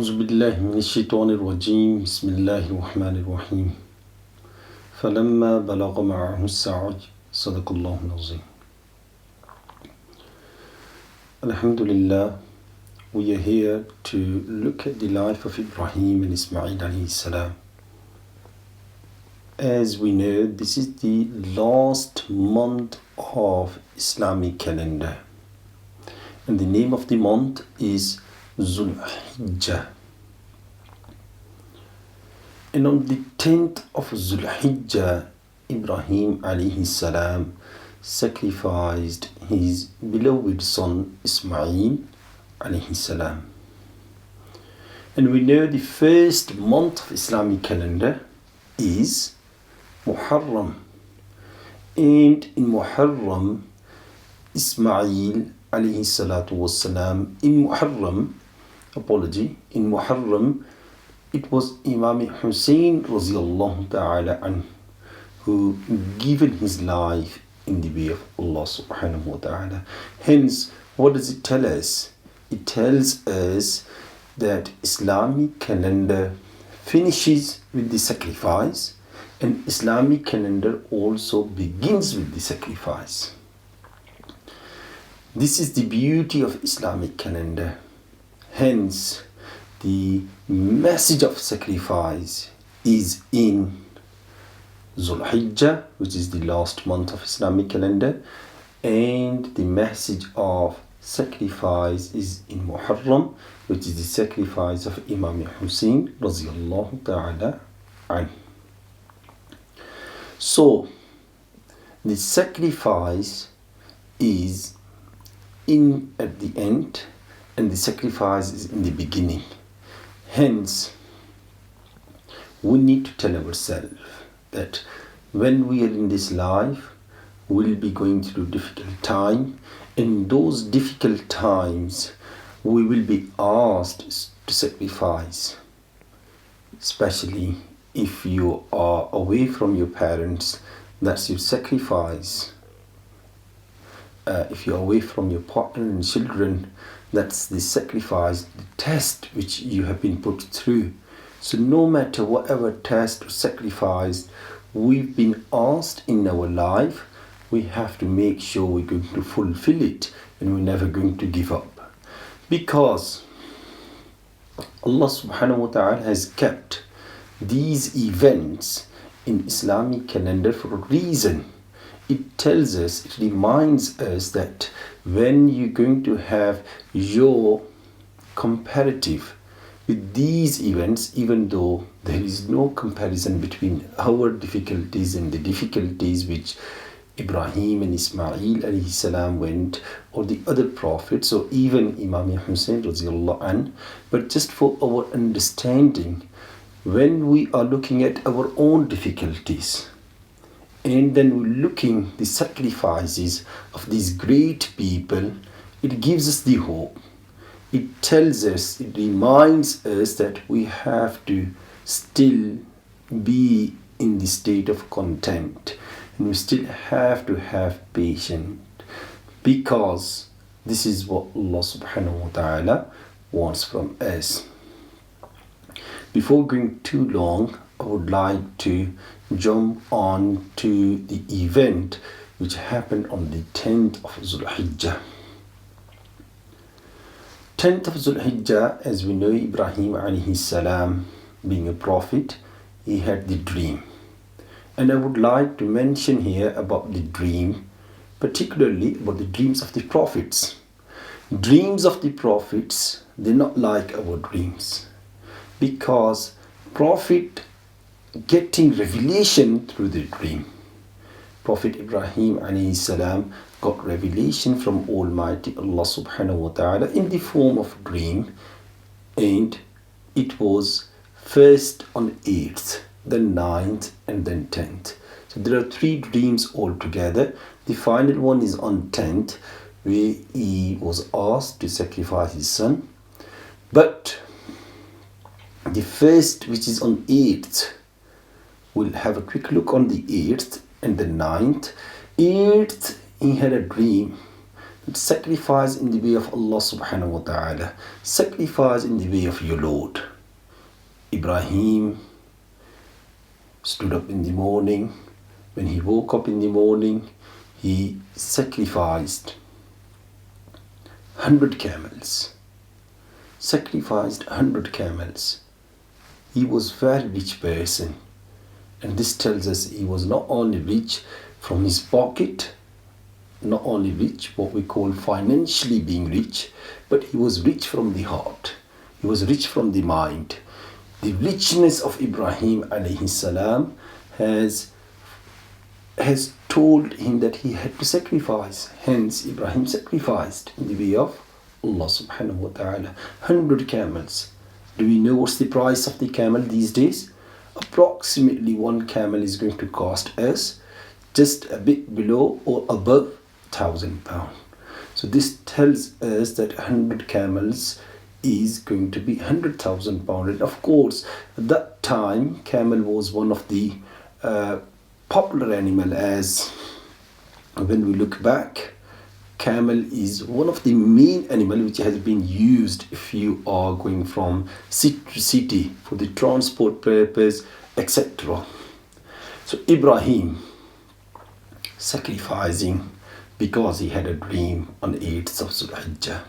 أعوذ بالله من الشيطان الرجيم بسم الله الرحمن الرحيم فلما بلغ معه السعي صدق الله العظيم. Alhamdulillah, we are here to look at the life of Ibrahim and Ismail alayhi salam. As we know, this is the last month of Islamic calendar, and the name of the month is Zul Hijjah. And on the 10th of Zul Hijjah, Ibrahim alayhi salam sacrificed his beloved son Ismail alayhi salam. And we know the first month of Islamic calendar is Muharram. And in Muharram, Ismail alayhi salatu wassalam, in Muharram, it was Imam Hussein radiallahu ta'ala anhu who given his life in the way of Allah subhanahu wa ta'ala. Hence, what does it tell us? It tells us that Islamic calendar finishes with the sacrifice, and Islamic calendar also begins with the sacrifice. This is the beauty of Islamic calendar. Hence, the message of sacrifice is in Zul Hijjah, which is the last month of Islamic calendar, and the message of sacrifice is in Muharram, which is the sacrifice of Imam Hussein radiallahu ta'ala anhu. So, the sacrifice is in at the end, and the sacrifice is in the beginning. Hence, we need to tell ourselves that when we are in this life, we will be going through difficult time. In those difficult times, we will be asked to sacrifice, especially if you are away from your parents. That's your sacrifice. If you are away from your partner and children, that's the sacrifice, the test which you have been put through. So no matter whatever test or sacrifice we've been asked in our life, we have to make sure we're going to fulfill it, and we're never going to give up. Because Allah subhanahu wa ta'ala has kept these events in Islamic calendar for a reason. It tells us, it reminds us that when you're going to have your comparative with these events, even though there is no comparison between our difficulties and the difficulties which Ibrahim and Ismail alayhi salam went, or the other prophets, or even Imam Hussein radiallahu anh, but just for our understanding, when we are looking at our own difficulties, and then we're looking the sacrifices of these great people, it gives us the hope. It tells us, it reminds us that we have to still be in the state of content, and we still have to have patience, because this is what Allah subhanahu wa ta'ala wants from us. Before going too long, I would like to jump on to the event which happened on the 10th of Zul Hijjah. 10th of Zul Hijjah, as we know, Ibrahim alayhi salam, being a prophet, he had the dream. And I would like to mention here about the dream, particularly about the dreams of the prophets. Dreams of the prophets, they're not like our dreams, because prophet getting revelation through the dream. Prophet Ibrahim alayhi salam got revelation from Almighty Allah subhanahu wa ta'ala in the form of dream, and it was first on 8th, then 9th, and then 10th. So there are 3 dreams altogether. The final one is on 10th, where he was asked to sacrifice his son. But the first, which is on 8th, we'll have a quick look on the 8th and the 9th. 8th, he had a dream Sacrifice in the way of Allah subhanahu wa ta'ala. Sacrifice in the way of your Lord. Ibrahim stood up in the morning. When he woke up in the morning, he sacrificed 100 camels. Sacrificed 100 camels. He was a very rich person. And this tells us he was not only rich from his pocket, not only rich, what we call financially being rich, but he was rich from the heart. He was rich from the mind. The richness of Ibrahim alayhi salam has told him that he had to sacrifice. Hence, Ibrahim sacrificed in the way of Allah subhanahu wa ta'ala. 100 camels. Do we know what's the price of the camel these days? Approximately one camel is going to cost us just a bit below or above £1,000. So this tells us that 100 camels is going to be £100,000. And of course, at that time, camel was one of the popular animal, as when we look back, camel is one of the main animal which has been used if you are going from city to city for the transport purpose, etc. So Ibrahim sacrificing because he had a dream on the 8th of Zulhijjah.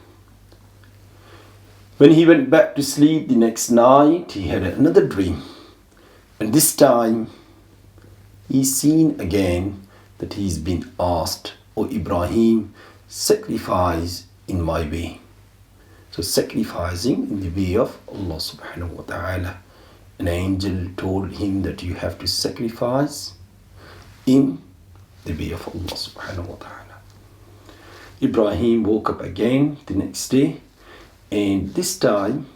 When he went back to sleep the next night, he had another dream. And this time, he's seen again that he's been asked, "O Ibrahim, sacrifice in my way." So sacrificing in the way of Allah subhanahu wa ta'ala. An angel told him that you have to sacrifice in the way of Allah subhanahu wa ta'ala. Ibrahim woke up again the next day, and this time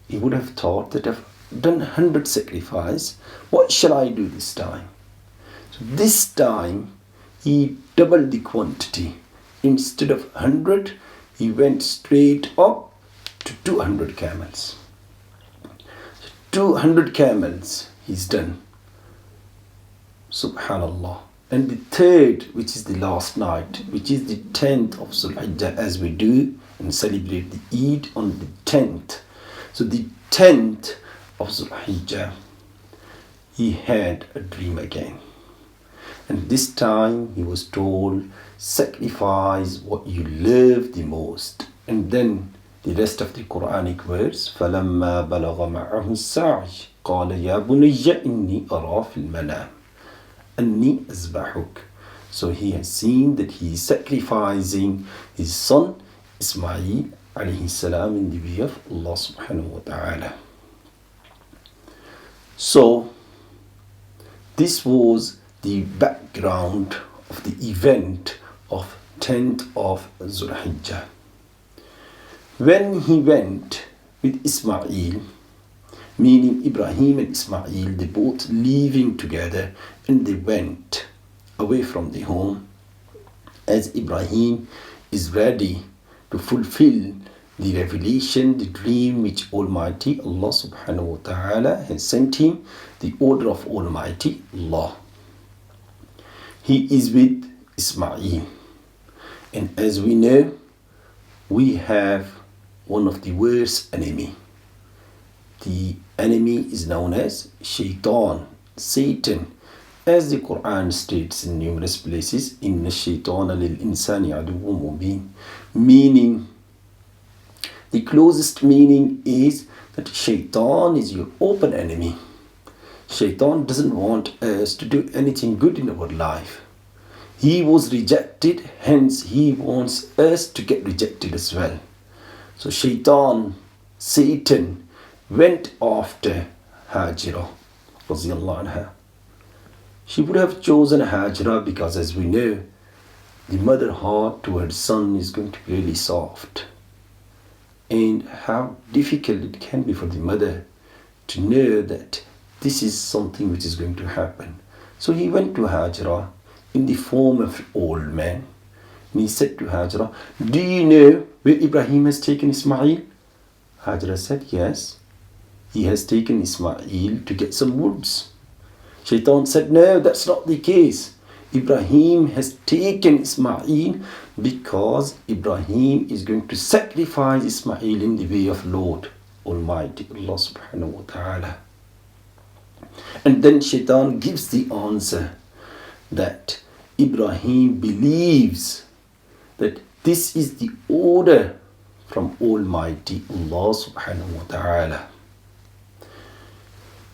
he would have thought that I've done 100 sacrifice. What shall I do this time? So this time he doubled the quantity. Instead of 100, he went straight up to 200 camels. So 200 camels he's done. Subhanallah. And the third, which is the last night, which is the 10th of Zulhijjah, as we do and celebrate the Eid on the 10th. So the 10th of Zulhijjah, he had a dream again. And this time he was told, sacrifice what you love the most. And then the rest of the Quranic words, فَلَمَّا بَلَغَ مَعَهُ السَّعْيِ قَالَ يَا بُنِيَّ إِنِّي أَرَى فِي الْمَنَامِ أَنِّي أَذْبَحُكَ. So he has seen that he is sacrificing his son Ismail alayhi salam in the way of Allah subhanahu wa ta'ala. So this was the background of the event of 10th of Zulhijjah. When he went with Ismail, meaning Ibrahim and Ismail, they both living together, and they went away from the home as Ibrahim is ready to fulfill the revelation, the dream which Almighty Allah subhanahu wa ta'ala has sent him, the order of Almighty Allah. He is with Ismail. And as we know, we have one of the worst enemy. The enemy is known as Shaitan, Satan. As the Quran states in numerous places, إِنَّ الشَّيْطَانَ لِلْإِنسَانِ عَدُوٌّ مُبِينٌ. Meaning, the closest meaning is that Shaitan is your open enemy. Shaitan doesn't want us to do anything good in our life. He was rejected, hence he wants us to get rejected as well. So Shaitan, Satan, went after Hajira radiyallahu anha. She would have chosen Hajira because, as we know, the mother heart towards son is going to be really soft. And how difficult it can be for the mother to know that this is something which is going to happen. So he went to Hajira in the form of an old man. And he said to Hajira, "Do you know where Ibrahim has taken Ismail?" Hajira said, "Yes. He has taken Ismail to get some woods." Shaitan said, "No, that's not the case. Ibrahim has taken Ismail because Ibrahim is going to sacrifice Ismail in the way of Lord Almighty Allah subhanahu wa ta'ala. And then Shaitan gives the answer that Ibrahim believes that this is the order from Almighty Allah subhanahu wa ta'ala.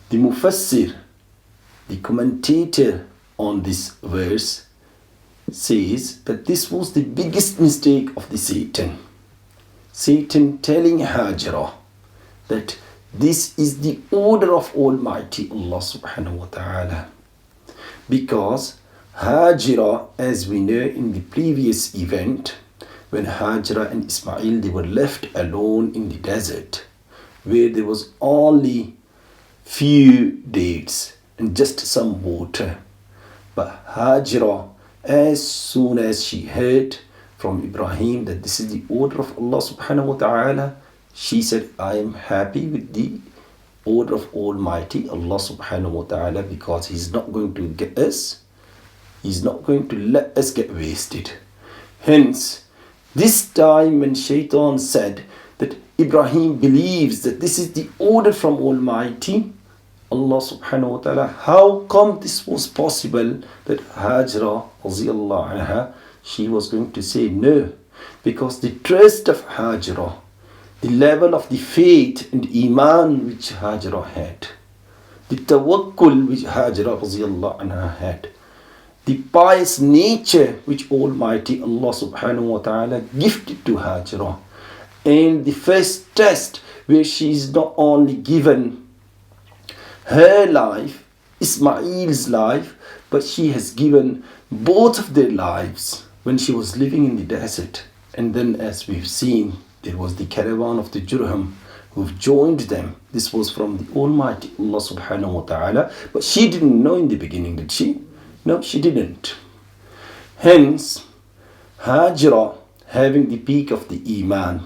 The Mufassir, the commentator on this verse, says that this was the biggest mistake of the Satan. Satan telling Hajra that this is the order of Almighty Allah subhanahu wa ta'ala. Because Hajra, as we know in the previous event, when Hajra and Ismail, they were left alone in the desert, where there was only few dates and just some water. But Hajra, as soon as she heard from Ibrahim that this is the order of Allah subhanahu wa ta'ala, she said, I am happy with the order of Almighty Allah subhanahu wa ta'ala, because He's not going to get us, He's not going to let us get wasted. Hence, this time when Shaitan said that Ibrahim believes that this is the order from Almighty Allah subhanahu wa ta'ala, how come this was possible that Hajra radiyallahu anha, she was going to say no? Because the trust of Hajra, the level of the faith and iman which Hajra had, the tawakkul which Hajra radiyallahu anha had, the pious nature which Almighty Allah subhanahu wa ta'ala gifted to Hajra, and the first test where she is not only given her life, Ismail's life, but she has given both of their lives when she was living in the desert. And then, as we've seen, there was the caravan of the Jurham who've joined them. This was from the Almighty Allah subhanahu wa ta'ala, but she didn't know in the beginning, did she? No, she didn't. Hence, Hajra, having the peak of the Iman,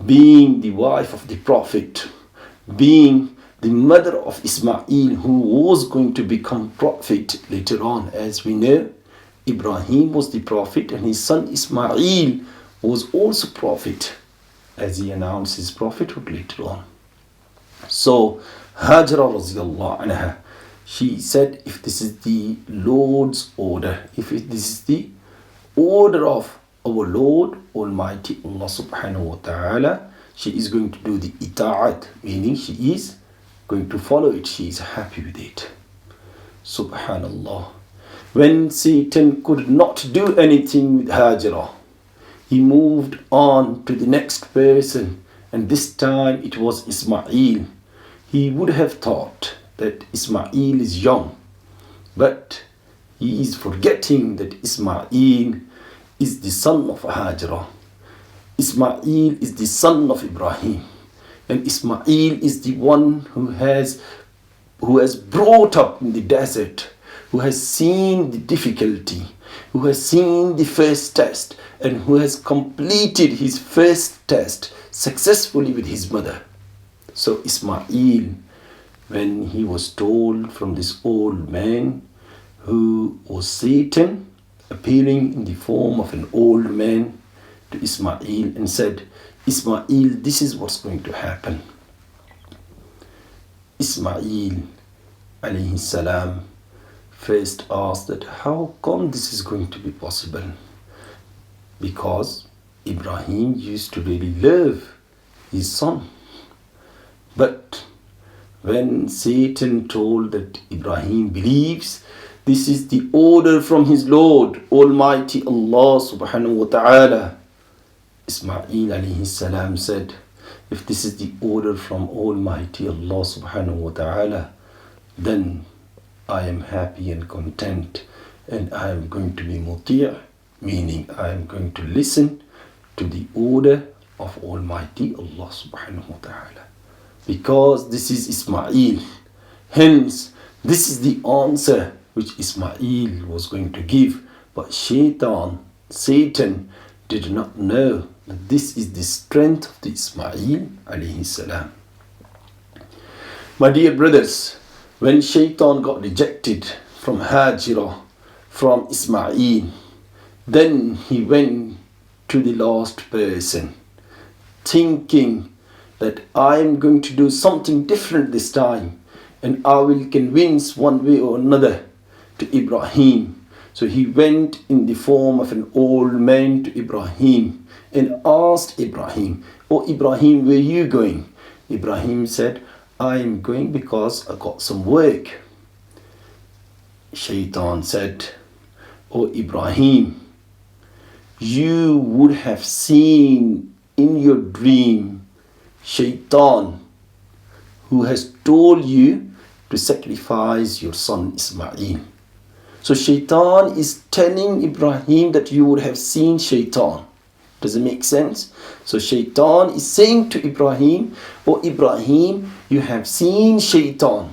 being the wife of the Prophet, being the mother of Ismail, who was going to become prophet later on. As we know, Ibrahim was the prophet and his son Ismail was also prophet, as he announced his prophethood later on. So Hajra radiyallahu anha, she said, if this is the Lord's order, if this is the order of our Lord Almighty Allah subhanahu wa ta'ala, she is going to do the ita'at, meaning she is going to follow it, she is happy with it. Subhanallah. When Satan could not do anything with Hajra, he moved on to the next person, and this time it was Ismail. He would have thought that Ismail is young, but he is forgetting that Ismail is the son of Hajra. Ismail is the son of Ibrahim. And Ismail is the one who has brought up in the desert, who has seen the difficulty, who has seen the first test, and who has completed his first test successfully with his mother. So Ismail, when he was told from this old man, who was Satan, appearing in the form of an old man to Ismail, and said, Ismail, this is what's going to happen. Ismail alayhi salam first asked that how come this is going to be possible? Because Ibrahim used to really love his son. But when Satan told that Ibrahim believes this is the order from his Lord Almighty Allah subhanahu wa ta'ala, Ismail alayhi salam said, if this is the order from Almighty Allah subhanahu wa ta'ala, then I am happy and content, and I am going to be muti', meaning I am going to listen to the order of Almighty Allah subhanahu wa ta'ala. Because this is Ismail. Hence, this is the answer which Ismail was going to give. But Satan did not know that this is the strength of the Ismail alayhi salam. My dear brothers, when Shaitan got rejected from Hajra from Ismail. Then he went to the last person, thinking that I am going to do something different this time, and I will convince one way or another to Ibrahim. So he went in the form of an old man to Ibrahim and asked Ibrahim, "Oh Ibrahim, where are you going?" Ibrahim said, "I am going because I got some work." Shaitan said, "Oh Ibrahim, you would have seen in your dream Shaitan, who has told you to sacrifice your son Ismail." So Shaitan is telling Ibrahim that you would have seen Shaitan. Does it make sense? So Shaitan is saying to Ibrahim, "Oh Ibrahim, you have seen Shaitan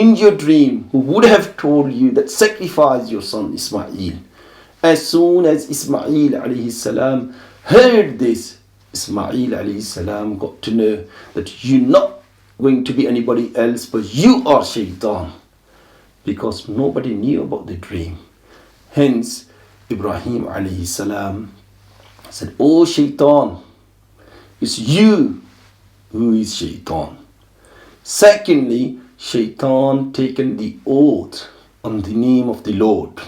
in your dream, who would have told you that sacrifice your son Ismail." As soon as Ismail alayhis salam heard this, Ismail alayhis salam got to know that you're not going to be anybody else, but you are Shaitan, because nobody knew about the dream. Hence, Ibrahim alayhis salam said, "Oh Shaitan, it's you who is Shaitan." Secondly, Shaitan taken the oath on the name of the Lord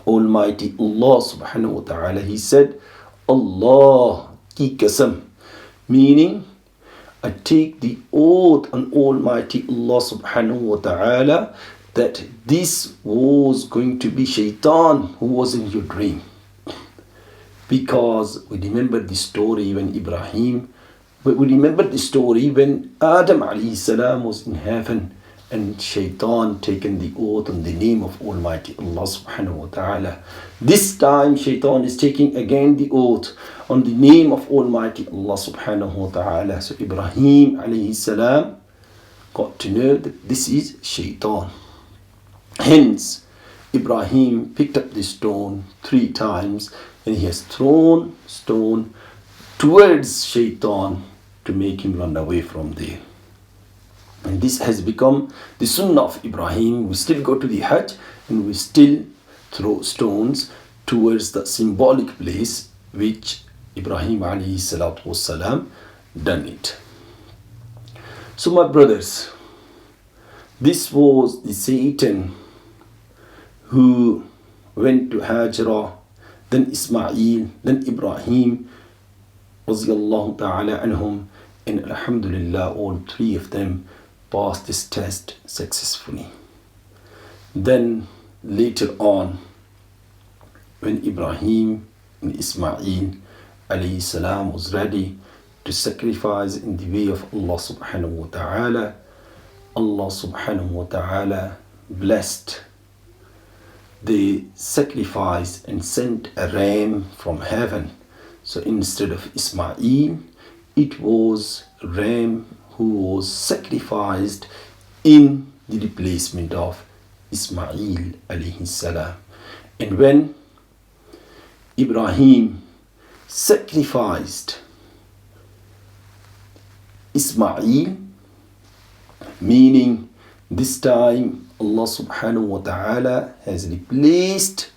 Almighty Allah subhanahu wa ta'ala. He said, "Allah ki qasam," meaning I take the oath on Almighty Allah subhanahu wa ta'ala that this was going to be Shaitan who was in your dream. Because we remember the story when Adam alayhi salam was in heaven, and Shaitan taken the oath on the name of Almighty Allah subhanahu wa ta'ala. This time Shaitan is taking again the oath on the name of Almighty Allah subhanahu wa ta'ala. So Ibrahim alayhi salam got to know that this is Shaitan. Hence, Ibrahim picked up the stone 3 times, and he has thrown stone towards Shaitan to make him run away from there. And this has become the sunnah of Ibrahim. We still go to the Hajj and we still throw stones towards the symbolic place which Ibrahim alayhi salatu wasalam done it. So my brothers, this was the Satan who went to Hajra, then Ismail, then Ibrahim radiyallahu ta'ala anhum, and alhamdulillah all 3 of them passed this test successfully. Then later on, when Ibrahim and Ismail alayhi salam was ready to sacrifice in the way of Allah subhanahu wa ta'ala, Allah subhanahu wa ta'ala blessed the sacrifice and sent a ram from heaven. So instead of Ismail, it was a ram who was sacrificed in the replacement of Ismail alayhi salam. And when Ibrahim sacrificed Ismail, meaning this time Allah subhanahu wa ta'ala has replaced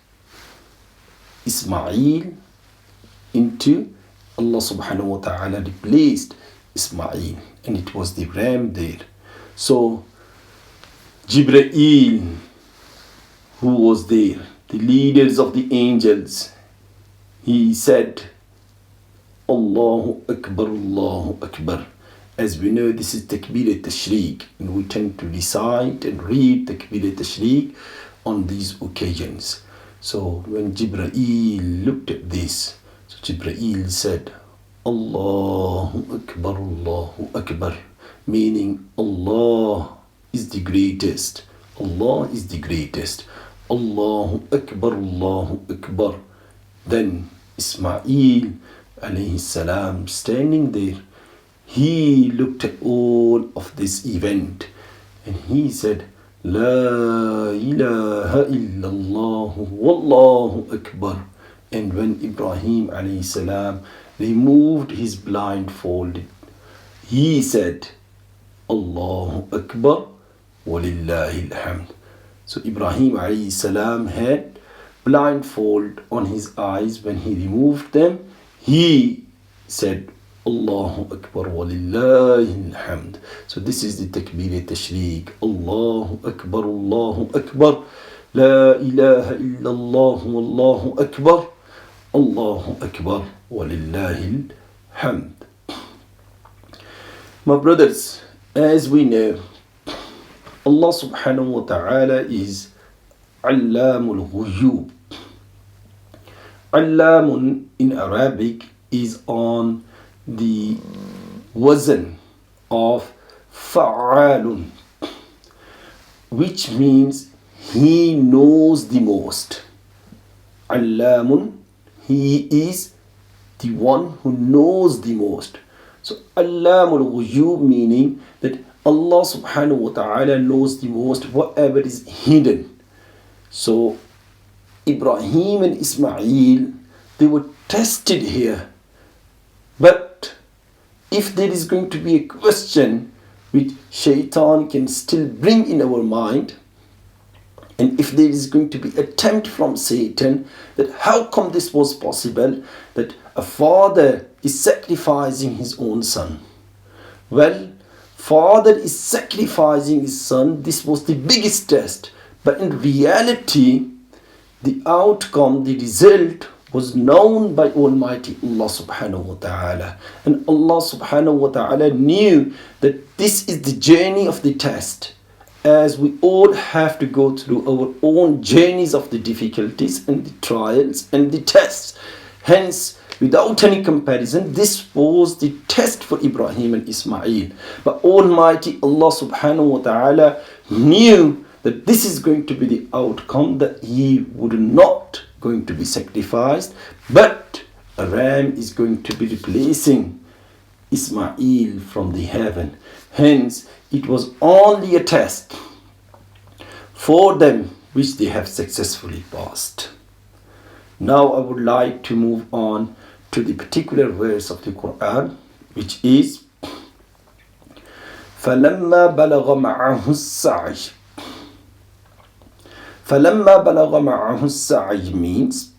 Ismail into Allah subhanahu wa ta'ala replaced Ismail, and it was the ram there. So Jibreel, who was there, the leaders of the angels, he said, "Allahu Akbar, Allahu Akbar." As we know, this is Takbir al-Tashriq, and we tend to recite and read Takbir al-Tashriq on these occasions. So when Jibreel looked at this, so Jibreel said, "Allahu Akbar, Allahu Akbar," meaning Allah is the greatest. Allah is the greatest. Allahu Akbar, Allahu Akbar. Then Ismail alayhi salam standing there, he looked at all of this event and he said, "La ilaha illallah wallahu akbar." And when Ibrahim alayhi salam removed his blindfold, he said, "Allahu Akbar walillahi alhamd." So Ibrahim alayhi salam had blindfold on his eyes. When he removed them, he said, Allahu Akbar walillahi alhamd. So this is the takbir tashriq. Allahu Akbar, Allahu Akbar. La ilaha illallah, Allahu Akbar. Allahu Akbar walillahi alhamd. My brothers, as we know, Allah subhanahu wa ta'ala is Allamul Ghuyub. Allamun in Arabic is on the wazn of fa'alun, which means he knows the most. Allamun, he is the one who knows the most. So Allamul Ghuyub meaning that Allah subhanahu wa ta'ala knows the most whatever is hidden. So Ibrahim and Ismail, they were tested here. But if there is going to be a question which shaitan can still bring in our mind, and if there is going to be attempt from Satan that how come this was possible, that a father is sacrificing his own son. Well, father is sacrificing his son. This was the biggest test. But in reality, the outcome, the result was known by Almighty Allah subhanahu wa ta'ala. And Allah subhanahu wa ta'ala knew that this is the journey of the test. As we all have to go through our own journeys of the difficulties and the trials and the tests. Hence, without any comparison, this was the test for Ibrahim and Ismail. But Almighty Allah subhanahu wa ta'ala knew that this is going to be the outcome, that he would not going to be sacrificed, but a ram is going to be replacing Ismail from the heaven. Hence, it was only a test for them which they have successfully passed. Now I would like to move on to the particular verse of the Quran, which is فَلَمَّا بَلَغَ مَعَهُ السَّعْيُ. فَلَمَّا بَلَغَ مَعَهُ السَّعْيُ means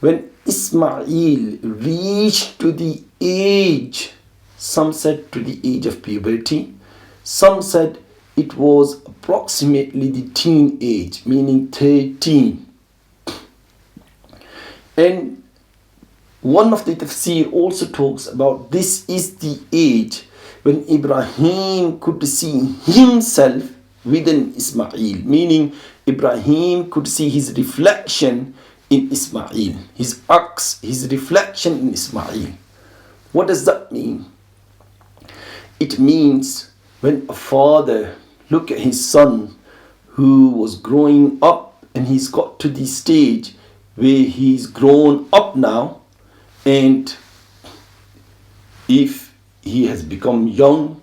when Ismail reached to the age, some said to the age of puberty, some said it was approximately the teen age, meaning 13. And one of the tafsir also talks about this is the age when Ibrahim could see himself within Ismail, meaning Ibrahim could see his reflection in Ismail, his aks, his reflection in Ismail. What does that mean? It means when a father look at his son who was growing up and he's got to the stage where he's grown up now, and if he has become young,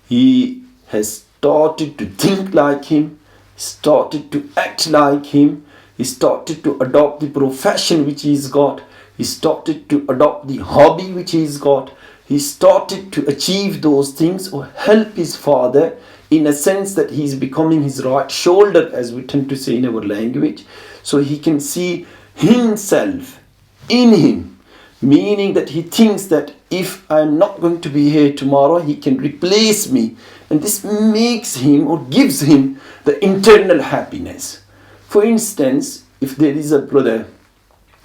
he has started to think like him, started to act like him, he started to adopt the profession which he's got, he started to adopt the hobby which he's got, he started to achieve those things or help his father in a sense that he's becoming his right shoulder, as we tend to say in our language. So he can see himself in him, meaning that he thinks that if I'm not going to be here tomorrow, he can replace me. And this makes him or gives him the internal happiness. For instance, if there is a brother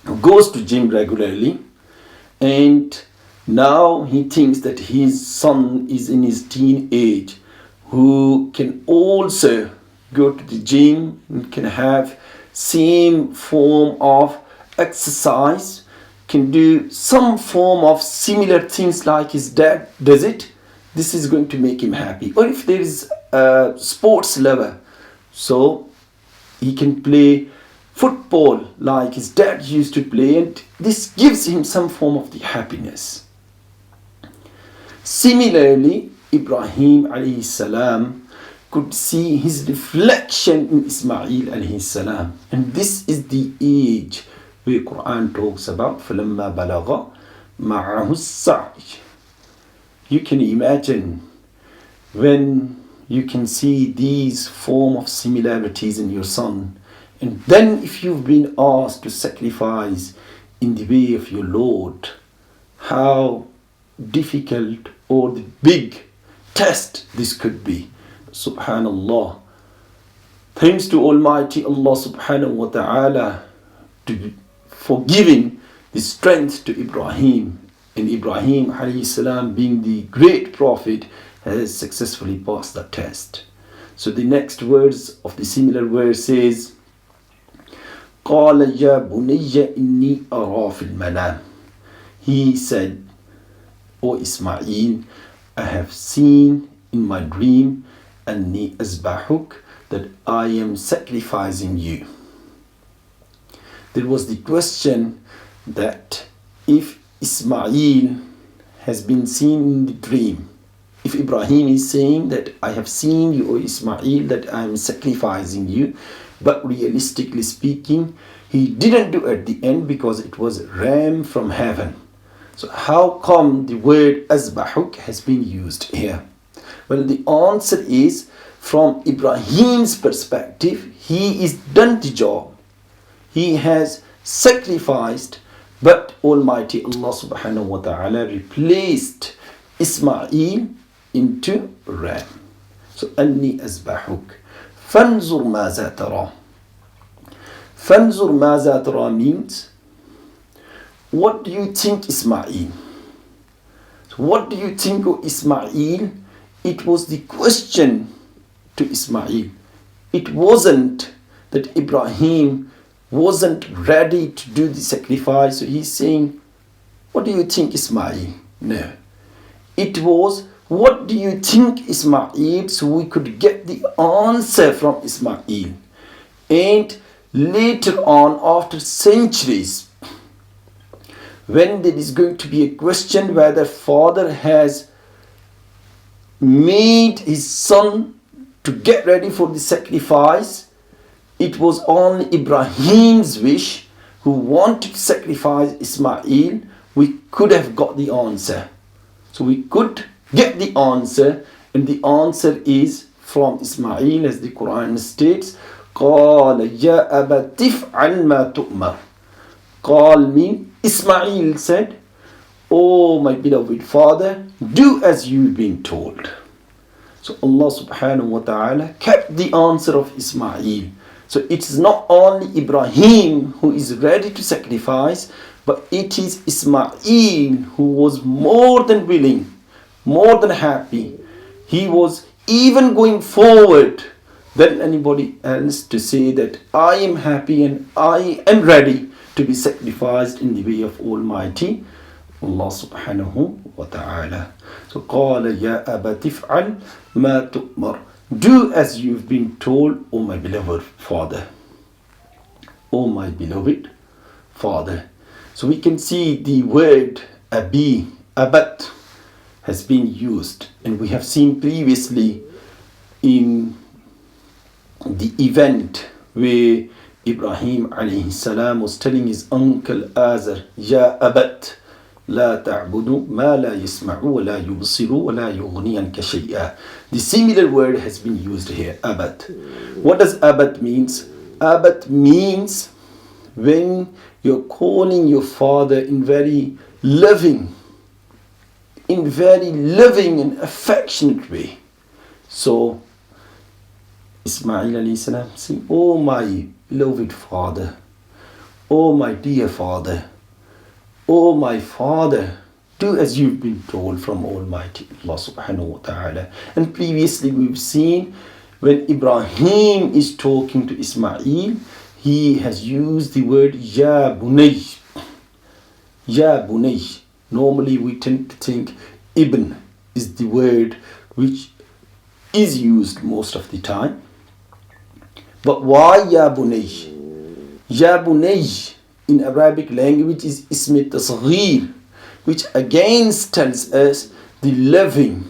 who goes to gym regularly and now he thinks that his son is in his teen age, who can also go to the gym and can have same form of exercise, can do some form of similar things like his dad does it, this is going to make him happy. Or if there is a sports lover, so he can play football like his dad used to play, and this gives him some form of the happiness. Similarly, Ibrahim alayhi salam could see his reflection in Ismail alayhi salam, and this is the age where Quran talks about فَلَمَّا بَلَغَ مَعَهُ السَّعْيُ. You can imagine when you can see these form of similarities in your son. And then if you've been asked to sacrifice in the way of your Lord, how difficult or the big test this could be. Subhanallah. Thanks to Almighty Allah subhanahu wa ta'ala for giving the strength to Ibrahim. And Ibrahim alayhi salam, being the great prophet, has successfully passed the test. So the next words of the similar verse says, قَالَ يَا بُنَيَّ إِنِّي أَرَى فِي الْمَنَامِ. He said, O Ismail, I have seen in my dream أَنِّي أَذْبَحُكَ, that I am sacrificing you. There was the question that if Ismail has been seen in the dream, if Ibrahim is saying that I have seen you, O Ismail, that I am sacrificing you, but realistically speaking, he didn't do at the end because it was ram from heaven. So how come the word azbahuk has been used here? Well, the answer is, from Ibrahim's perspective, he is done the job. He has sacrificed, but Almighty Allah subhanahu wa ta'ala replaced Ismail into ram. So, أَنِّي أَذْبَحُكَ فَانْظُرْ مَاذَا تَرَى. فَانْظُرْ مَاذَا تَرَى means, what do you think, Ismail? So what do you think of Ismail? It was the question to Ismail. It wasn't that Ibrahim wasn't ready to do the sacrifice. So he's saying, what do you think, Ismail? No. It was, what do you think, Ismail? So we could get the answer from Ismail. And later on, after centuries, when there is going to be a question whether father has made his son to get ready for the sacrifice, it was only Ibrahim's wish who wanted to sacrifice Ismail, we could have got the answer. So we could get the answer, and the answer is from Ismail, as the Quran states, قَالَ يَا أَبَتِ افْعَلْ مَا تُؤْمَرُ. قال means Ismail said, O my beloved father, do as you've been told. So Allah subhanahu wa ta'ala kept the answer of Ismail. So it's not only Ibrahim who is ready to sacrifice, but it is Ismail who was more than willing, more than happy. He was even going forward than anybody else to say that I am happy and I am ready to be sacrificed in the way of Almighty Allah subhanahu wa ta'ala. So قَالَ يَا أَبَتِ افْعَلْ مَا تُؤْمَرُ. Do as you've been told, O my beloved father. O my beloved father. So we can see the word abi, abat, has been used. And we have seen previously in the event where Ibrahim alayhi salam was telling his uncle Azar, Ya abat, لا تعبدوا ما لا يسمع ولا يبصر ولا يغني عنك شيئا. The similar word has been used here, abat. What does abat means? Abat means when you're calling your father in very loving and affectionate way. So Ismail alayhi salam saying, Oh my beloved father, oh my dear father, oh my father, do as you've been told from Almighty Allah subhanahu wa ta'ala. And previously we've seen when Ibrahim is talking to Ismail, he has used the word Ya Bunay. Ya Bunay. Normally we tend to think Ibn is the word which is used most of the time. But why Ya Bunay? Ya Bunay in Arabic language is Ism Tasghir, which again tells us the loving,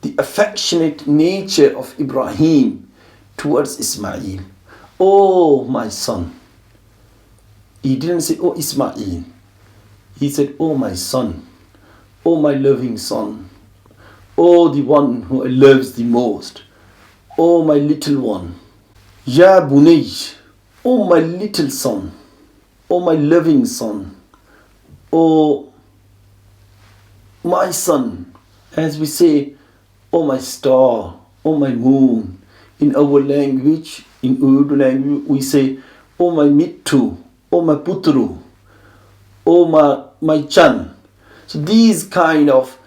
the affectionate nature of Ibrahim towards Ismail. Oh my son. He didn't say, oh Ismail. He said, oh my son. Oh my loving son. Oh the one who I loves the most. O my little one. Ya Bunay, O my little son, O my loving son, O my son, as we say, O my star, O my moon. In our language, in Urdu language, we say, O my mittu, O my putru, O my chan. So these kind of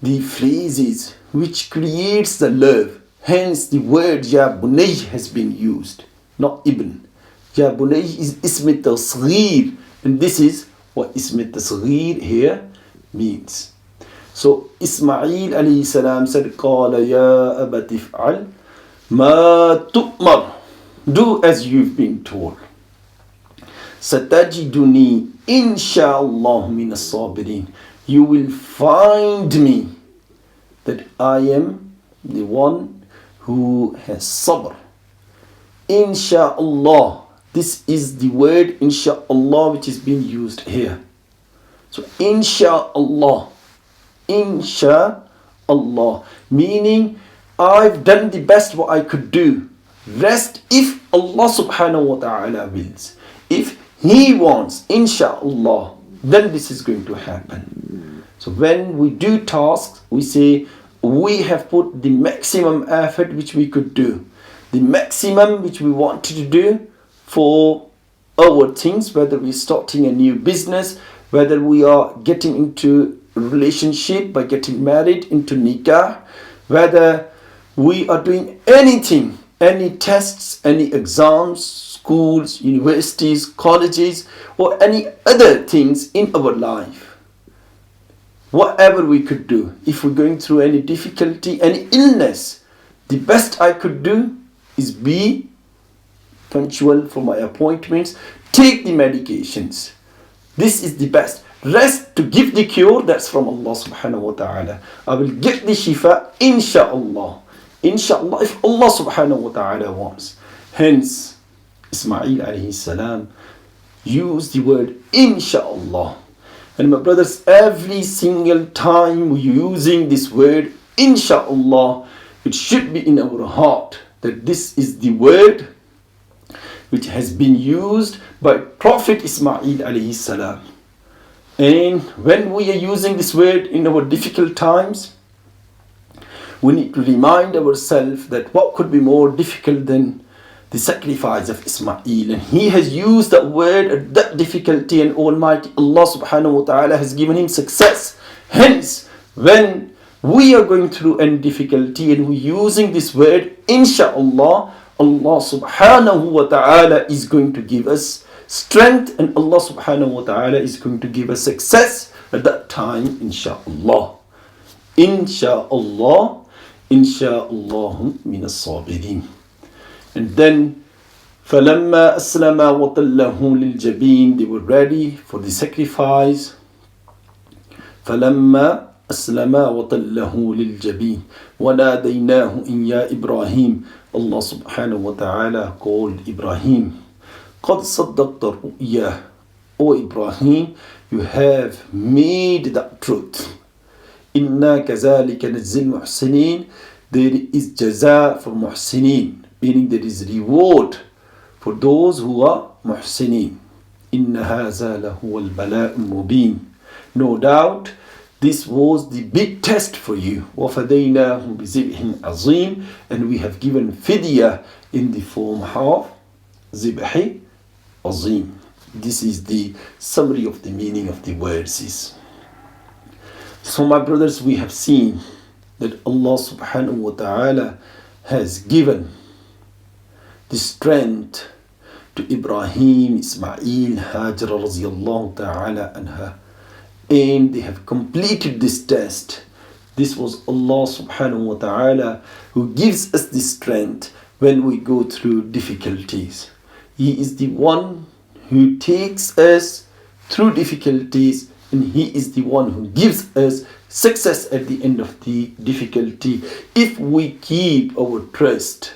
the phrases which creates the love. Hence the word Ya Bunay has been used, not Ibn. Ya Bunay is Ism Tasghir, and this is what Ism Tasghir here means. So Ismail alayhi salam said, Qala ya abati fa'al ma tu'mar. Do as you've been told. Satajiduni insha'Allah min as-sabirin. You will find me that I am the one who has sabr. Insha'Allah. This is the word insha'Allah which is being used here. So insha'Allah. Insha'Allah. Meaning I've done the best what I could do. Rest if Allah subhanahu wa ta'ala wills. If He wants, insha'Allah, then this is going to happen. So when we do tasks, we say we have put the maximum effort which we could do. The maximum which we wanted to do for our things, whether we're starting a new business, whether we are getting into a relationship by getting married, into nikah, whether we are doing anything, any tests, any exams, schools, universities, colleges, or any other things in our life. Whatever we could do, if we're going through any difficulty, any illness, the best I could do is be punctual for my appointments, take the medications. This is the best. Rest to give the cure, that's from Allah subhanahu wa ta'ala. I will get the shifa, insha'Allah. Insha'Allah, if Allah subhanahu wa ta'ala wants. Hence, Ismail alayhi salam used the word insha'Allah. And my brothers, every single time we're using this word insha'Allah, it should be in our heart that this is the word which has been used by Prophet Ismail alayhi salam. And when we are using this word in our difficult times, we need to remind ourselves that what could be more difficult than the sacrifice of Ismail. And he has used that word at that difficulty, and Almighty Allah subhanahu wa ta'ala has given him success. Hence, when we are going through any difficulty and we're using this word, insha'Allah, Allah subhanahu wa ta'ala is going to give us strength, and Allah subhanahu wa ta'ala is going to give us success at that time, insha'Allah. Insha'Allah. Insha'Allah min as-sabirin. And then فَلَمَّا أَسْلَمَا وَطَلَّهُ لِلْجَبِينِ. They were ready for the sacrifice. فَلَمَّا أَسْلَمَا وَطَلَّهُ لِلْجَبِينِ وَنَادَيْنَاهُ إِن يَا إِبْرَاهِيمُ. Allah subhanahu wa ta'ala called Ibrahim. قَدْ صَدَّقْتَ الرُّؤْيَا. O Ibrahim, you have made that truth. إِنَّا كَذَلِكَ نَجْزِي الْمُحْسِنِينَ. There is jaza for muhsinin, meaning there is reward for those who are muhsinin. إِنَّ هَذَا لَهُوَ الْبَلَاءُ الْمُبِينَ. No doubt, this was the big test for you. وَفَدَيْنَاهُ بِذِبْحٍ عَظِيمٍ. And we have given fidya in the form of zibhi azim. This is the summary of the meaning of the verses. So my brothers, we have seen that Allah subhanahu wa ta'ala has given the strength to Ibrahim, Ismail, Hajra radiyallahu ta'ala anha. And they have completed this test. This was Allah subhanahu wa ta'ala who gives us the strength when we go through difficulties. He is the one who takes us through difficulties, and He is the one who gives us success at the end of the difficulty if we keep our trust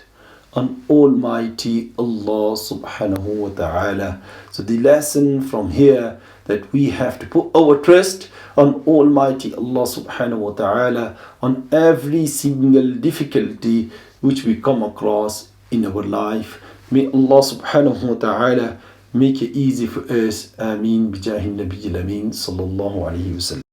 on Almighty Allah subhanahu wa ta'ala. So the lesson from here, that we have to put our trust on Almighty Allah subhanahu wa ta'ala on every single difficulty which we come across in our life. May Allah subhanahu wa ta'ala make it easy for us. Ameen. Bijahi Nabi Amin sallallahu alayhi wa sallam.